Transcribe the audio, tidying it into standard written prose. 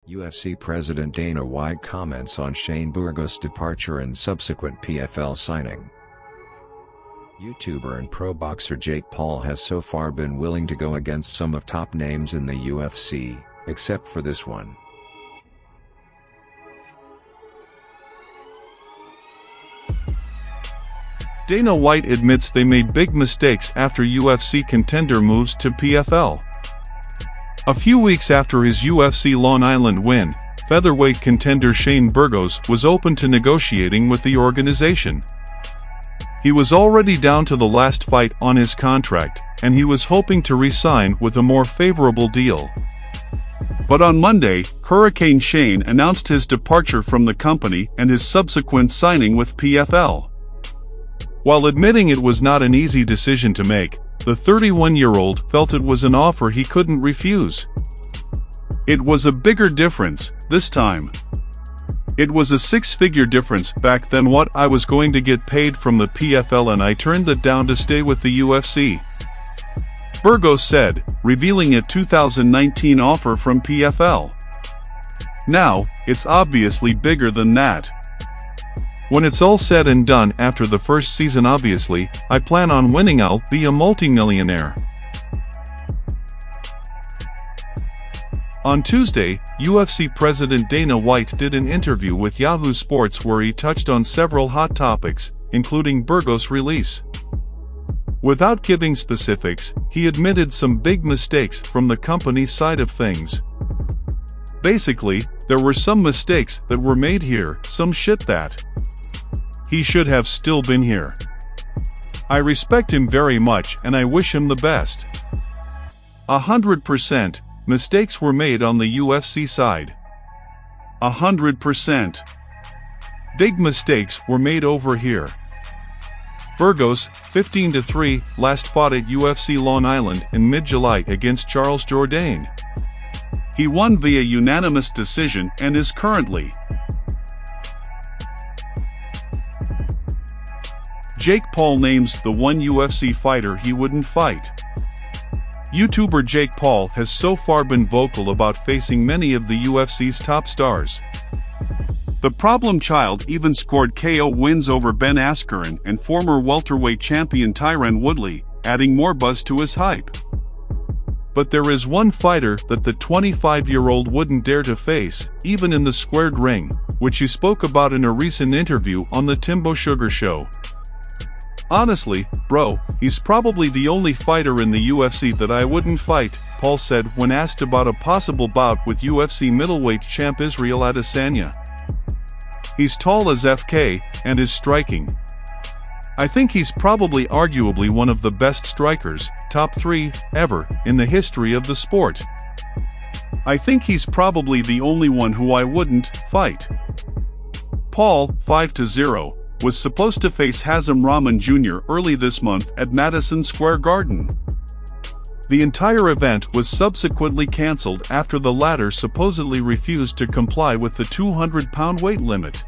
UFC President Dana White comments on Shane Burgos' departure and subsequent PFL signing. YouTuber and pro boxer Jake Paul has so far been willing to go against some of top names in the UFC, except for this one. Dana White admits they made big mistakes after UFC contender moves to PFL. A few weeks after his UFC Long Island win, featherweight contender Shane Burgos was open to negotiating with the organization. He was already down to the last fight on his contract, and he was hoping to re-sign with a more favorable deal. But on Monday, Hurricane Shane announced his departure from the company and his subsequent signing with PFL. While admitting it was not an easy decision to make, the 31-year-old felt it was an offer he couldn't refuse. It was a bigger difference, this time. It was a six-figure difference back then what I was going to get paid from the PFL, and I turned that down to stay with the UFC. Burgos said, revealing a 2019 offer from PFL. Now, it's obviously bigger than that. When it's all said and done after the first season, obviously, I plan on winning. I'll be a multimillionaire. On Tuesday, UFC President Dana White did an interview with Yahoo Sports where he touched on several hot topics, including Burgos' release. Without giving specifics, he admitted some big mistakes from the company's side of things. Basically, there were some mistakes that were made here, some shit that he should have still been here. I respect him very much and I wish him the best. 100%, mistakes were made on the UFC side. 100%. Big mistakes were made over here. Burgos, 15-3, last fought at UFC Long Island in mid-July against Charles Jourdain. He won via unanimous decision and is currently Jake Paul names the one UFC fighter he wouldn't fight. YouTuber Jake Paul has so far been vocal about facing many of the UFC's top stars. The problem child even scored KO wins over Ben Askren and former welterweight champion Tyron Woodley, adding more buzz to his hype. But there is one fighter that the 25-year-old wouldn't dare to face, even in the squared ring, which he spoke about in a recent interview on the Timbo Sugar Show. Honestly, bro, he's probably the only fighter in the UFC that I wouldn't fight, Paul said when asked about a possible bout with UFC middleweight champ Israel Adesanya. He's tall as FK, and is striking. I think he's probably arguably one of the best strikers, top 3, ever, in the history of the sport. I think he's probably the only one who I wouldn't fight. Paul, 5-0, was supposed to face Hazem Rahman Jr. early this month at Madison Square Garden. The entire event was subsequently cancelled after the latter supposedly refused to comply with the 200-pound weight limit.